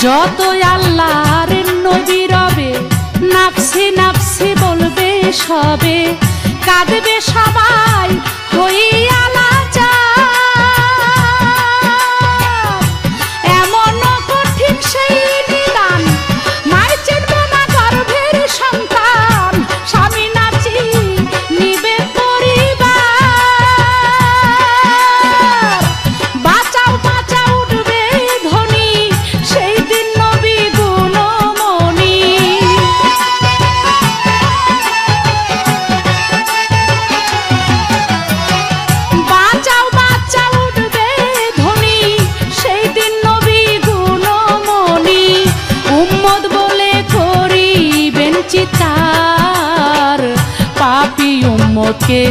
যতই আল্লাহর নবী রবে নাফসি নাফসি বলবে সবে, কাঁদবে সবাই হইয়া লাচার। এমন কঠিন সেই নিদান, মাই চিনবে না গর্ভের সন্তান, স্বামী নাচি নিবে পরিবার। বাঁচাও বাঁচাও উঠবে ধ্বনি, সেই দিন নবী গুণমণি। বাঁচাও বাঁচাও উঠবে ধ্বনি, সেই দিন নবী গুণমণি। উম্মত বলে করিবেন চিৎকার, পাপী উম্মতকে